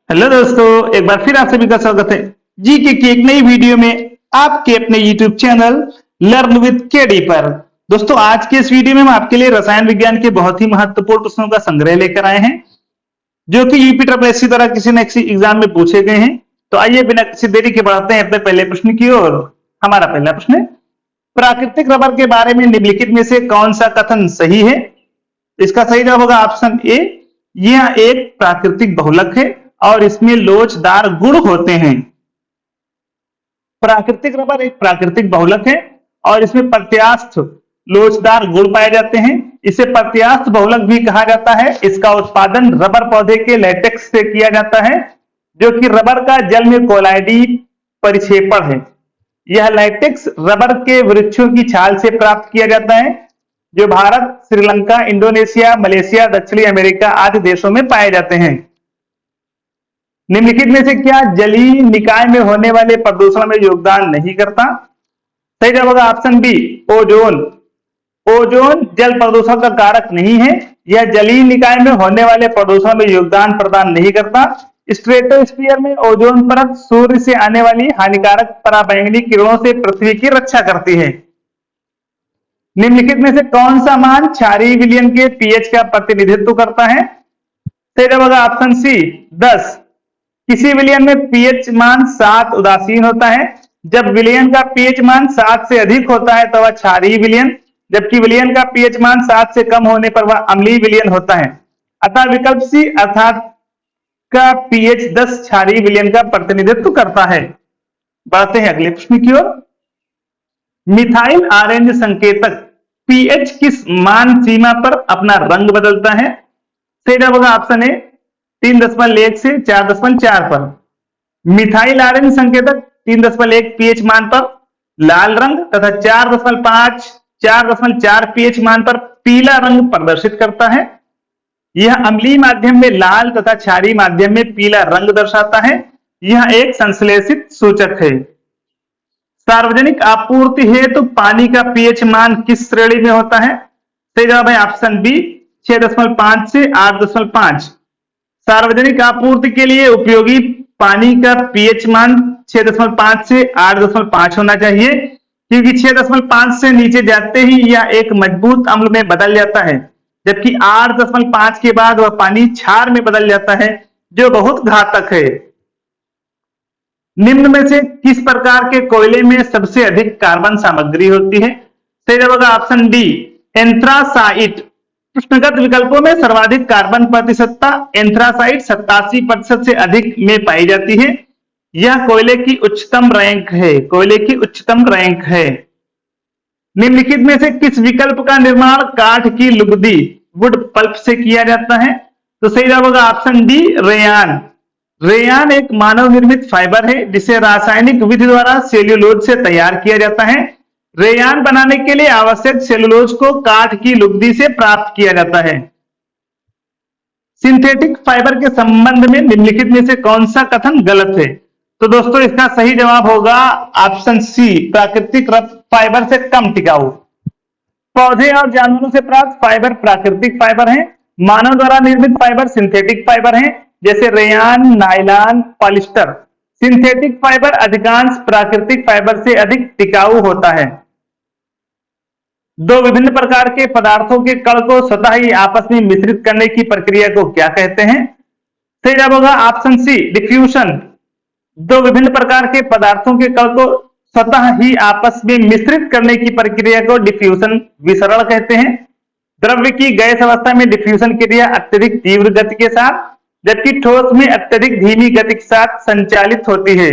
Hello दोस्तों, एक बार फिर आप सभी का स्वागत है जीके की एक नई वीडियो में आपके अपने YouTube channel learn with KD पर। दोस्तों, आज के इस वीडियो में हम आपके लिए रसायन विज्ञान के बहुत ही महत्वपूर्ण प्रश्नों का संग्रह लेकर आए हैं, जो कि यूपी ट्रिपल एससी द्वारा किसी न किसी एग्जाम में पूछे गए हैं। तो आइए बिना किसी देरी के बढ़ते हैं अपने पहले प्रश्न की ओर। हमारा पहला प्रश्न है, प्राकृतिक रबर के बारे में निम्नलिखित में से कौन सा कथन सही है? इसका सही जवाब होगा ऑप्शन ए, यह एक प्राकृतिक बहुलक है और इसमें लोचदार गुण होते हैं। प्राकृतिक रबर एक प्राकृतिक बहुलक है और इसमें प्रत्यास्थ लोचदार गुण पाए जाते हैं। इसे प्रत्यास्थ बहुलक भी कहा जाता है। इसका उत्पादन रबर पौधे के लेटेक्स से किया जाता है, जो कि रबर का जल में कोलाइडी परिक्षेपण है। यह लेटेक्स रबर के वृक्षों की छाल से प्राप्त किया जाता है, जो भारत, श्रीलंका, इंडोनेशिया, मलेशिया, दक्षिणी अमेरिका आदि देशों में पाए जाते हैं। निम्नलिखित में से क्या जलीय निकाय में होने वाले प्रदूषण में योगदान नहीं करता? सही जवाब होगा ऑप्शन बी, ओजोन। ओजोन जल प्रदूषण का कारक नहीं है। यह जलीय निकाय में होने वाले प्रदूषण में योगदान प्रदान नहीं करता। स्ट्रेटोस्फीयर में ओजोन परत सूर्य से आने वाली हानिकारक पराबैंगनी किरणों से पृथ्वी की रक्षा करती है। निम्नलिखित में से कौन सा मान क्षारीय विलयन के पीएच का प्रतिनिधित्व करता है? सही जवाब होगा ऑप्शन सी, 10। किसी विलयन में पीएच मान 7 उदासीन होता है। जब विलयन का पीएच मान 7 से अधिक होता है तो वह क्षारीय विलयन, जबकि विलयन का पीएच मान 7 से कम होने पर वह अम्लीय विलयन होता है। अतः विकल्प सी अर्थात का पीएच 10 क्षारीय विलयन का प्रतिनिधित्व करता है। बढ़ते हैं अगले प्रश्न की ओर। मिथाइल आरएनए संकेतक पीएच किस मान सीमा पर अपना रंग बदलता है? सही जवाब होगा ऑप्शन ए, 3.1 से 4.4 पर। मिथाइल आरएनए संकेतक 3.1 पीएच मान पर लाल रंग तथा 4.4 पीएच मान पर पीला रंग प्रदर्शित करता है। यह अम्लीय माध्यम में लाल तथा क्षारीय माध्यम में पीला रंग दर्शाता है। यह एक संश्लेषित सूचक है। सार्वजनिक आपूर्ति हेतु पानी का पीएच मान किस श्रेणी में होता है? सही जवाब है ऑप्शन बी, 6.5 से 8.5। सार्वजनिक आपूर्ति के लिए उपयोगी पानी का पीएच मान 6.5 से 8.5 होना चाहिए, क्योंकि 6.5 से नीचे जाते ही यह एक मजबूत अम्ल में बदल जाता है, जबकि 8.5 के बाद वह पानी क्षार में बदल जाता है, जो बहुत घातक है। निम्न में से किस प्रकार के कोयले में सबसे अधिक कार्बन सामग्री होती है? सही जवाब होगा ऑप्शन डी, एंथ्रासाइट। प्रश्नगत विकल्पों में सर्वाधिक कार्बन प्रतिशतता एंथ्रासाइट 87% से अधिक में पाई जाती है। यह कोयले की उच्चतम रैंक है। निम्नलिखित में से किस विकल्प का निर्माण काठ की लुगदी वुड पल्प से किया जाता है? तो सही जवाब होगा ऑप्शन डी, रेयान। रेयान एक मानव निर्मित फाइबर है, जिसे रासायनिक विधि द्वारा सेल्यूलोज से तैयार किया जाता है। रेयान बनाने के लिए आवश्यक सेलुलोज को काठ की लुगदी से प्राप्त किया जाता है। सिंथेटिक फाइबर के संबंध में निम्नलिखित में से कौन सा कथन गलत है? तो दोस्तों, इसका सही जवाब होगा ऑप्शन सी, प्राकृतिक फाइबर से कम टिकाऊ। पौधे और जानवरों से प्राप्त फाइबर प्राकृतिक फाइबर हैं। मानव द्वारा निर्मित फाइबर सिंथेटिक फाइबर हैं, जैसे rayon, nylon, polyester. Synthetic fibre अधिकांश प्राकृतिक फाइबर से अधिक टिकाऊ होता है। दो विभिन्न प्रकार के पदार्थों के कण को स्वतः ही आपस में मिश्रित करने की प्रक्रिया को क्या कहते हैं? सही जवाब होगा ऑप्शन सी, डिफ्यूजन। दो विभिन्न प्रकार के पदार्थों के कण को स्वतः ही आपस में मिश्रित करने की प्रक्रिया को डिफ्यूजन विसरण कहते हैं। द्रव्य की गैस अवस्था में डिफ्यूजन क्रिया अत्यधिक तीव्र गति के साथ, जबकि ठोस में अत्यधिक धीमी गति के साथ संचालित होती है।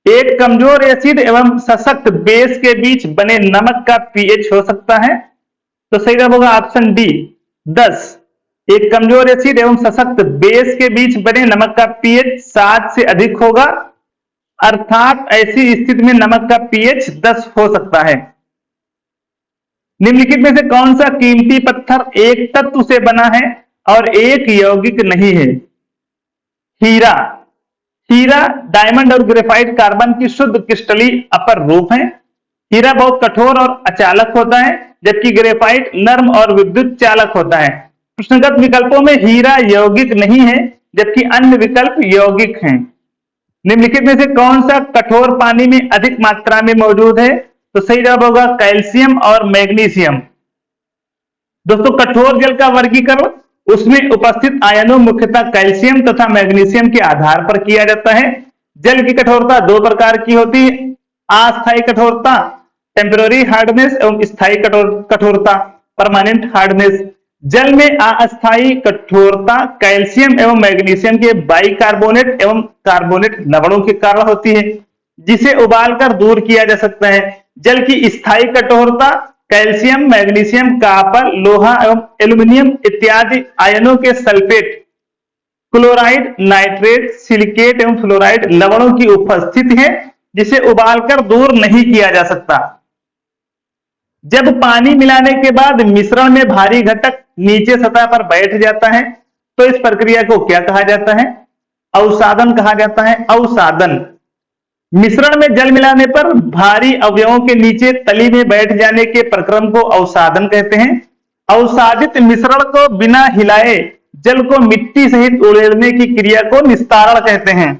एक कमजोर एसिड एवं सशक्त बेस के बीच बने नमक का पीएच हो सकता है? तो सही जवाब होगा ऑप्शन डी, 10। एक कमजोर एसिड एवं सशक्त बेस के बीच बने नमक का पीएच 7 से अधिक होगा, अर्थात ऐसी स्थिति में नमक का पीएच 10 हो सकता है। निम्नलिखित में से कौन सा कीमती पत्थर एक तत्व से बना है और एक यौगिक नहीं है? हीरा। हीरा डायमंड और ग्रेफाइट कार्बन की शुद्ध क्रिस्टली अपर रूप है। हीरा बहुत कठोर और अचालक होता है, जबकि ग्रेफाइट नर्म और विद्युत चालक होता है। प्रश्नगत विकल्पों में हीरा यौगिक नहीं है, जबकि अन्य विकल्प यौगिक हैं। निम्नलिखित में से कौन सा कठोर पानी में अधिक मात्रा में मौजूद है? तो सही जवाब होगा कैल्शियम और मैग्नीशियम। दोस्तों कठोर जल का वर्गीकरण उसमें उपस्थित आयनों मुख्यतः कैल्शियम तथा मैग्नीशियम के आधार पर किया जाता है। जल की कठोरता दो प्रकार की होती है, अस्थायी कठोरता टेम्पररी हार्डनेस एवं स्थायी कठोरता परमानेंट हार्डनेस। जल में अस्थायी कठोरता कैल्शियम एवं मैग्नीशियम के बाइकार्बोनेट एवं कार्बोनेट लवणों के कारण होती है, जिसे उबालकर दूर किया जा सकता है। जल की स्थायी कठोरता कैल्शियम मैग्नीशियम कॉपर लोहा एवं एल्यूमिनियम इत्यादि आयनों के सल्फेट क्लोराइड नाइट्रेट सिलिकेट एवं फ्लोराइड लवणों की उपस्थिति है, जिसे उबालकर दूर नहीं किया जा सकता। जब पानी मिलाने के बाद मिश्रण में भारी घटक नीचे सतह पर बैठ जाता है तो इस प्रक्रिया को क्या कहा जाता है? अवसादन कहा जाता है। अवसादन मिश्रण में जल मिलाने पर भारी अवयवों के नीचे तली में बैठ जाने के प्रक्रम को अवसादन कहते हैं। अवसादित मिश्रण को बिना हिलाए जल को मिट्टी सहित उड़ेलने की क्रिया को निस्तारण कहते हैं।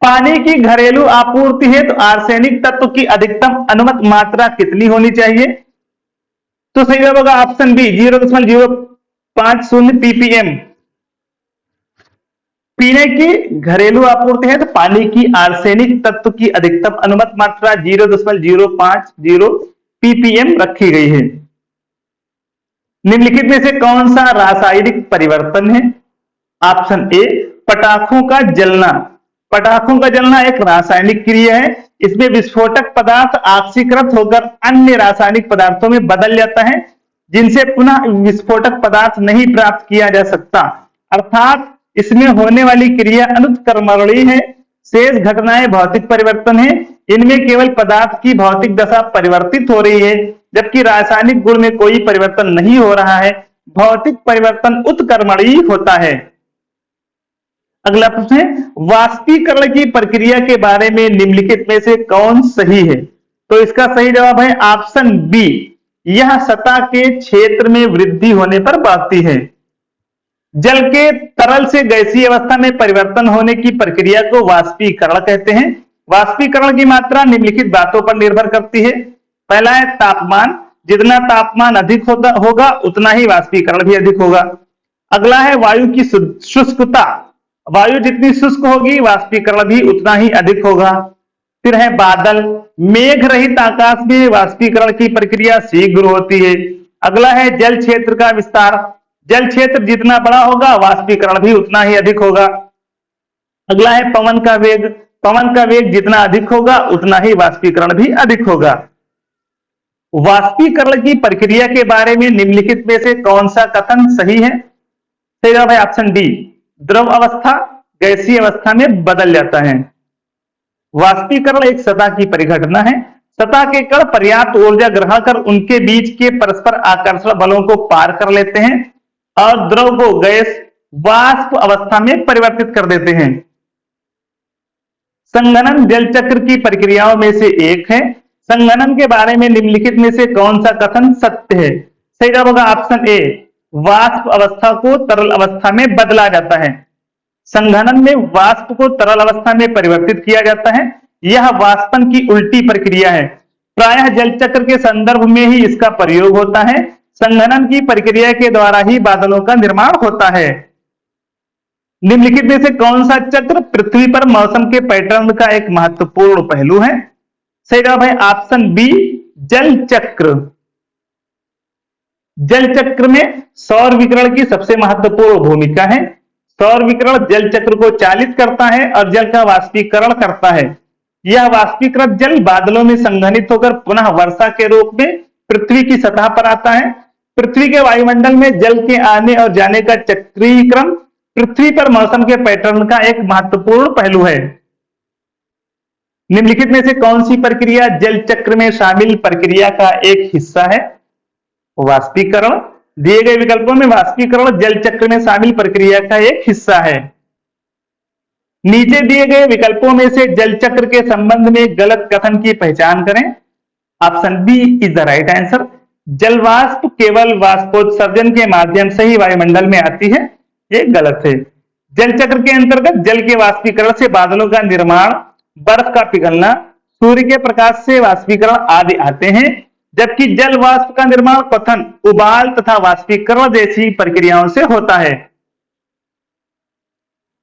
पानी की घरेलू आपूर्ति है तो आर्सेनिक तत्व की अधिकतम अनुमत मात्रा कितनी होनी चाहिए? तो सही जवाब होगा ऑप्शन बी 0.050 ppm। पीने की घरेलू आपूर्ति है तो पानी की आर्सेनिक तत्व की अधिकतम अनुमत मात्रा 0.050 ppm रखी गई है। निम्नलिखित में से कौन सा रासायनिक परिवर्तन है? ऑप्शन ए पटाखों का जलना। पटाखों का जलना एक रासायनिक क्रिया है। इसमें विस्फोटक पदार्थ ऑक्सीकृत होकर अन्य रासायनिक पदार्थों में बदल जाता है, जिनसे पुनः विस्फोटक पदार्थ नहीं प्राप्त किया जा सकता, अर्थात इसमें होने वाली क्रिया अनुत्क्रमणीय है। शेष घटनाएं भौतिक परिवर्तन है। इनमें केवल पदार्थ की भौतिक दशा परिवर्तित हो रही है, जबकि रासायनिक गुण में कोई परिवर्तन नहीं हो रहा है। भौतिक परिवर्तन उत्क्रमणीय होता है। अगला प्रश्न है वाष्पीकरण की प्रक्रिया के बारे में निम्नलिखित में से कौन सही है? तो इसका सही जवाब है ऑप्शन बी, यह सतह के क्षेत्र में वृद्धि होने पर बढ़ती है। जल के तरल से गैसीय अवस्था में परिवर्तन होने की प्रक्रिया को वाष्पीकरण कहते हैं। वाष्पीकरण की मात्रा निम्नलिखित बातों पर निर्भर करती है। पहला है तापमान, जितना तापमान अधिक होगा उतना ही वाष्पीकरण भी अधिक होगा। अगला है वायु की शुष्कता, वायु जितनी शुष्क होगी वाष्पीकरण भी उतना ही अधिक होगा। फिर है बादल, मेघ रहित आकाश में वाष्पीकरण की प्रक्रिया शीघ्र होती है। अगला है जल क्षेत्र का विस्तार, जल क्षेत्र जितना बड़ा होगा वाष्पीकरण भी उतना ही अधिक होगा। अगला है पवन का वेग, पवन का वेग जितना अधिक होगा उतना ही वाष्पीकरण भी अधिक होगा। वाष्पीकरण की प्रक्रिया के बारे में निम्नलिखित में से कौन सा कथन सही है? सही जवाब है ऑप्शन डी, द्रव अवस्था गैसीय अवस्था में बदल जाता है। वाष्पीकरण एक सतह की परिघटना है। सतह के कण पर्याप्त ऊर्जा ग्रहण कर उनके बीच के परस्पर आकर्षण बलों को पार कर लेते हैं और द्रव को गैस वाष्प अवस्था में परिवर्तित कर देते हैं। संघनन जल चक्र की प्रक्रियाओं में से एक है। संघनन के बारे में निम्नलिखित में से कौन सा कथन सत्य है? सही जवाब होगा ऑप्शन ए, वाष्प अवस्था को तरल अवस्था में बदला जाता है। संघनन में वाष्प को तरल अवस्था में परिवर्तित किया जाता है। यह वाष्पन की उल्टी प्रक्रिया है। प्रायः जल चक्र के संदर्भ में ही इसका प्रयोग होता है। संघनन की प्रक्रिया के द्वारा ही बादलों का निर्माण होता है। निम्नलिखित में से कौन सा चक्र पृथ्वी पर मौसम के पैटर्न का एक महत्वपूर्ण पहलू है? सही जवाब है ऑप्शन बी, जल चक्र। जल चक्र में सौर विकिरण की सबसे महत्वपूर्ण भूमिका है। सौर विकिरण जल चक्र को चालित करता है और जल का वाष्पीकरण करता है। यह वाष्पीकृत जल बादलों में संघनित होकर पुनः वर्षा के रूप में पृथ्वी की सतह पर आता है। पृथ्वी के वायुमंडल में जल के आने और जाने का चक्रीय क्रम पृथ्वी पर मौसम के पैटर्न का एक महत्वपूर्ण पहलू है। निम्नलिखित में से कौन सी प्रक्रिया जल चक्र में शामिल प्रक्रिया का एक हिस्सा है? वाष्पीकरण। दिए गए विकल्पों में वाष्पीकरण जल चक्र में शामिल प्रक्रिया का एक हिस्सा है। नीचे दिए गए विकल्पों में से जल चक्र के संबंध में गलत कथन की पहचान करें। Option B is the right answer. जल वाष्प केवल वाष्पोत्सर्जन के माध्यम से ही वायुमंडल में आती है। ये गलत है। जल चक्र के अंतर्गत जल के वाष्पीकरण से बादलों का निर्माण, बर्फ का पिघलना, सूर्य के प्रकाश से वाष्पीकरण आदि आते हैं, जबकि जल वाष्प का निर्माण क्वथन, उबाल तथा वाष्पीकरण जैसी प्रक्रियाओं से होता है।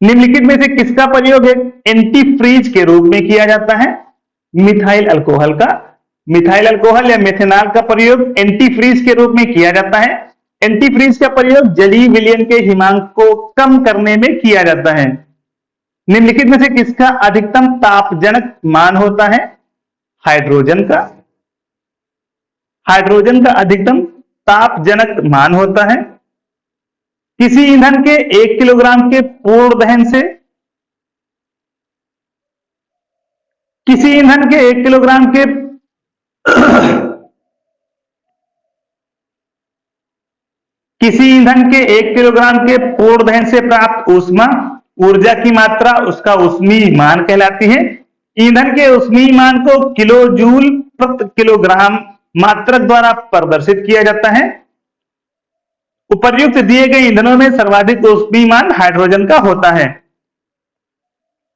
निम्नलिखित में से किसका प्रयोग एंटी फ्रीज के रूप में किया जाता है? मिथाइल अल्कोहल का। मिथाइल अल्कोहल या मेथेनॉल का प्रयोग एंटी फ्रीज के रूप में किया जाता है। एंटी फ्रीज का प्रयोग जलीय विलयन के हिमांक को कम करने में किया जाता है। निम्नलिखित में से किसका अधिकतम तापजनक मान होता है? हाइड्रोजन का। हाइड्रोजन का अधिकतम तापजनक मान होता है। किसी ईंधन के 1 किलोग्राम के पूर्ण दहन से किसी ईंधन के 1 किलोग्राम के किसी ईंधन के 1 किलोग्राम के पूर्ण दहन से प्राप्त ऊष्मा ऊर्जा की मात्रा उसका ऊष्मीय मान कहलाती है। ईंधन के ऊष्मीय मान को किलो जूल प्रति किलोग्राम मात्रक द्वारा प्रदर्शित किया जाता है। उपर्युक्त दिए गए ईंधनों में सर्वाधिक ऊष्मीय मान हाइड्रोजन का होता है।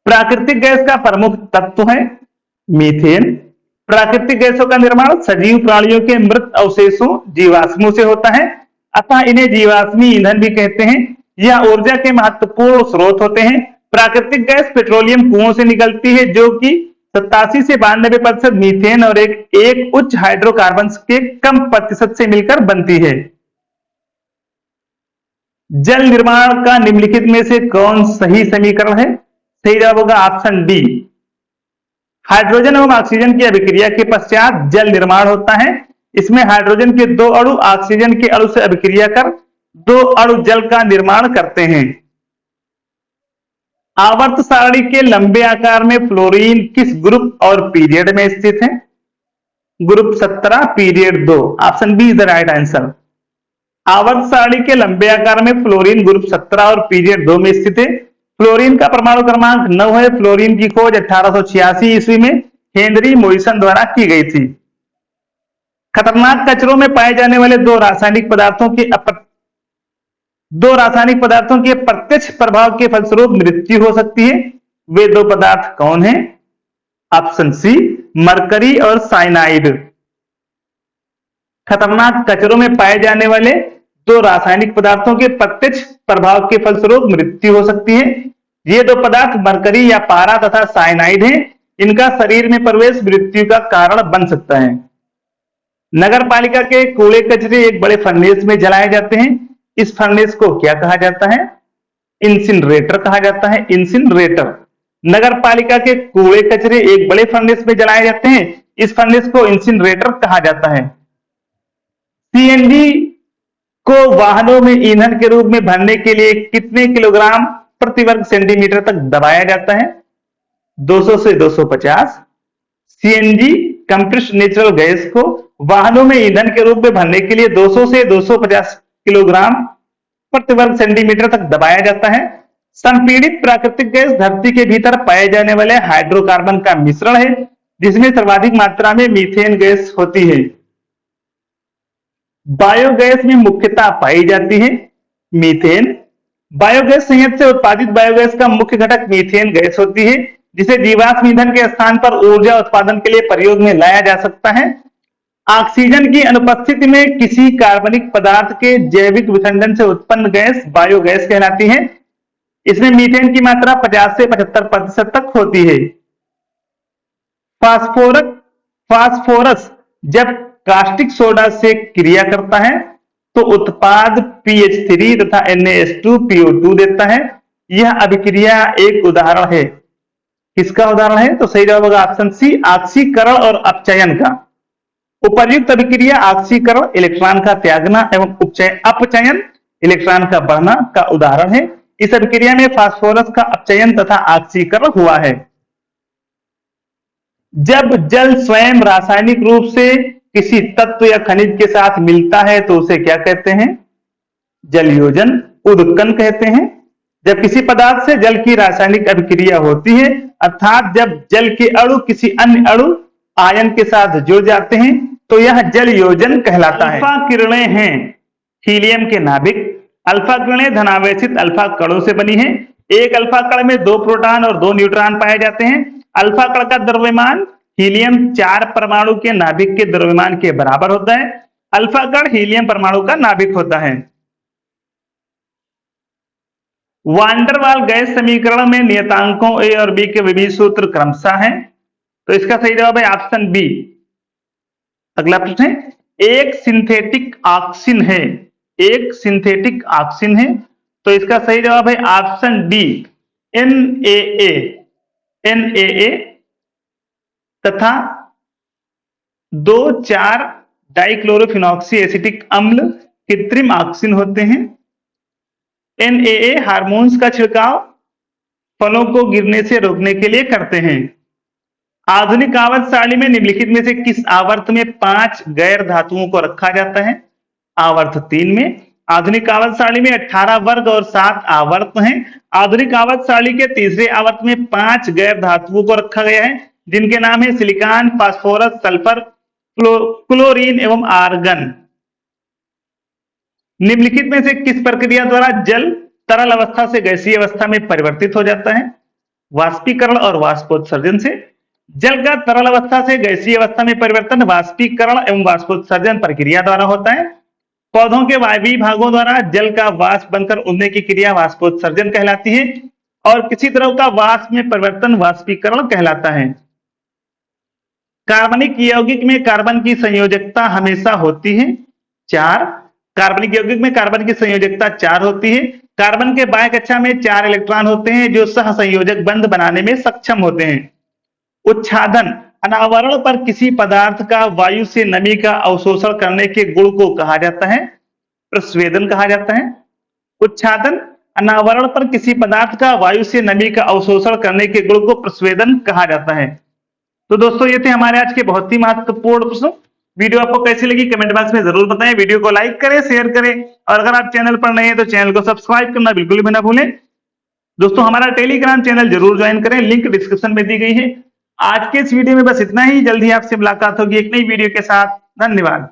प्राकृतिक गैस का प्रमुख तत्व है मीथेन। प्राकृतिक गैसों का निर्माण सजीव प्राणियों के मृत अवशेषों जीवाश्मों से होता है, अतः इन्हें जीवाश्मी ईंधन भी कहते हैं। यह ऊर्जा के महत्वपूर्ण स्रोत होते हैं। प्राकृतिक गैस पेट्रोलियम कुओं से निकलती है, जो कि 87 से 92% मीथेन और एक उच्च हाइड्रोकार्बन के कम प्रतिशत से मिलकर बनती है। जल निर्माण का निम्नलिखित में से कौन सही समीकरण है? सही जवाब होगा ऑप्शन डी। हाइड्रोजन एवं ऑक्सीजन की अभिक्रिया के पश्चात जल निर्माण होता है। इसमें हाइड्रोजन के 2 अणु ऑक्सीजन के अणु से अभिक्रिया कर 2 अणु जल का निर्माण करते हैं। आवर्त सारणी के लंबे आकार में फ्लोरीन किस ग्रुप और पीरियड में स्थित है? Group 17 period 2। Option B is the right answer. आवर्त सारणी के लंबे आकार में फ्लोरीन ग्रुप 17 और पीरियड 2 में स्थित है। फ्लोरीन का परमाणु क्रमांक 9 है। फ्लोरीन की खोज 1886 ईस्वी में हेनरी मोरिसन द्वारा की गई थी। खतरनाक कचरों में पाए जाने वाले दो रासायनिक पदार्थों के प्रत्यक्ष प्रभाव के फलस्वरूप मृत्यु हो सकती है। वे दो पदार्थ कौन हैं? ऑप्शन सी मरकरी और साइनाइड। खतरनाक कचरों में पाए जाने वाले दो रासायनिक पदार्थों के प्रत्यक्ष प्रभाव के फलस्वरूप मृत्यु हो सकती है। ये दो पदार्थ मरकरी या पारा तथा साइनाइड हैं। इनका शरीर में प्रवेश मृत्यु का कारण बन सकता है। नगर पालिका के कूड़े कचरे एक बड़े फर्नेस में जलाए जाते हैं। इस फर्नेस को क्या कहा जाता है? इंसिनरेटर कहा जाता है। इंसिनरेटर। नगर पालिका के कूड़े कचरे एक बड़े फर्नेस में जलाए जाते हैं। इस फर्नेस को इंसिनरेटर कहा जाता है। सीएनजी को वाहनों में ईंधन के रूप में भरने के लिए कितने किलोग्राम प्रति वर्ग सेंटीमीटर तक दबाया जाता है? 200 से 250। सीएनजी कंप्रेस्ड नेचुरल गैस को वाहनों में ईंधन के रूप में भरने के लिए 200 से 250 किलोग्राम प्रति वर्ग सेंटीमीटर तक दबाया जाता है। संपीड़ित प्राकृतिक गैस धरती के भीतर पाए जाने वाले हाइड्रोकार्बन का मिश्रण है, जिसमें सर्वाधिक मात्रा में मीथेन गैस होती है। बायोगैस में मुख्यतः पाई जाती है मीथेन। बायोगैस संयंत्र से उत्पादित बायोगैस का मुख्य घटक मीथेन गैस होती है, जिसे जीवाश्म ईंधन के स्थान पर ऊर्जा उत्पादन के लिए प्रयोग में लाया जा सकता है। ऑक्सीजन की अनुपस्थिति में किसी कार्बनिक पदार्थ के जैविक विखंडन से उत्पन्न गैस बायोगैस कहलाती है। इसमें मीथेन की मात्रा 50 से 75% तक होती है। फास्फोरस जब कास्टिक सोडा से क्रिया करता है तो उत्पाद PH3 तथा NaH2PO2 देता है। यह अभिक्रिया एक उदाहरण है। किसका उदाहरण है? तो सही जवाब होगा ऑप्शन सी ऑक्सीकरण और अपचयन का। उपर्युक्त अभिक्रिया ऑक्सीकरण इलेक्ट्रॉन का त्यागना एवं अपचयन इलेक्ट्रॉन का बढ़ना का उदाहरण है। इस अभिक्रिया में फास्फोरस का अपचयन तथा ऑक्सीकरण हुआ है। जब जल स्वयं रासायनिक रूप से किसी तत्व या खनिज के साथ मिलता है तो उसे क्या कहते हैं? जलयोजन, उदकन कहते हैं। जब किसी पदार्थ से जल की रासायनिक अभिक्रिया होती है, अर्थात जब जल के अणु किसी अन्य अणु आयन के साथ जुड़ जाते हैं, तो यह जलयोजन कहलाता है। अल्फा किरणें हैं हीलियम के नाभिक। अल्फा किरणें धनावेशित अल्फा कणों से बनी है। एक अल्फा कण में 2 प्रोटॉन और 2 न्यूट्रॉन पाए जाते हैं। अल्फा कण का द्रव्यमान हीलियम 4 परमाणु के नाभिक के द्रव्यमान के बराबर होता है। अल्फा कण हीलियम परमाणु का नाभिक होता है। वान डेर वाल गैस समीकरण में नियतांकों ए और बी के विभिन्न सूत्र क्रमशः हैं। तो इसका सही जवाब है ऑप्शन बी। अगला प्रश्न है, एक सिंथेटिक ऑक्सिन है, एक सिंथेटिक ऑक्सिन है, तो इसका सही जवाब है ऑप्शन डी NaA। NaA तथा 2,4 डाइक्लोरोफिनॉक्सी एसिटिक अम्ल कृत्रिम ऑक्सिन होते हैं। NaA हार्मोन्स का छिड़काव फलों को गिरने से रोकने के लिए करते हैं। आधुनिक आवर्त सारणी में निम्नलिखित में से किस आवर्त में 5 गैर धातुओं को रखा जाता है? आवर्त 3 में। आधुनिक आवर्त सारणी में 18 वर्ग और 7 आवर्त हैं। आधुनिक आवर्त सारणी के तीसरे आवर्त में 5 गैर धातुओं को रखा गया है, जिनके नाम है सिलिकॉन, फास्फोरस, सल्फर, क्लोरीन एवं आर्गन। निम्नलिखित में से किस प्रक्रिया द्वारा जल तरल अवस्था से गैसीय अवस्था में परिवर्तित हो जाता है? वाष्पीकरण और वाष्पोत्सर्जन से। जल का तरल अवस्था से गैसीय अवस्था में परिवर्तन वाष्पीकरण एवं वाष्पोत्सर्जन प्रक्रिया द्वारा होता है। पौधों के वायवीय भागों द्वारा जल का वाष्प बनकर उड़ने की क्रिया वाष्पोत्सर्जन कहलाती है और किसी द्रव का वाष्प में परिवर्तन वाष्पीकरण कहलाता है। कार्बनिक यौगिक में कार्बन की संयोजकता हमेशा होती है 4। कार्बनिक यौगिक में कार्बन की संयोजकता 4 होती है। कार्बन के बाह्य कक्षा में 4 इलेक्ट्रॉन होते हैं जो सहसंयोजक बंध बनाने में सक्षम होते हैं। उच्छादन अनावरण पर किसी पदार्थ का वायु से नमी का अवशोषण करने के गुण को कहा जाता है? प्रस्वेदन कहा जाता है। उच्छादन अनावरण पर किसी पदार्थ का वायु से नमी का अवशोषण करने के गुण को प्रस्वेदन कहा जाता है। तो दोस्तों ये थे हमारे आज के बहुत ही महत्वपूर्ण प्रश्न। वीडियो आपको कैसी लगी कमेंट बॉक्स में जरूर बताएं। वीडियो को लाइक करें, शेयर करें और अगर आप चैनल पर नए हैं तो चैनल को सब्सक्राइब करना बिल्कुल भी ना भूलें। दोस्तों हमारा टेलीग्राम चैनल जरूर ज्वाइन करें, लिंक डिस्क्रिप्शन में दी गई है। आज के इस वीडियो में बस इतना ही। जल्दी आपसे मुलाकात होगी एक नई वीडियो के साथ। धन्यवाद।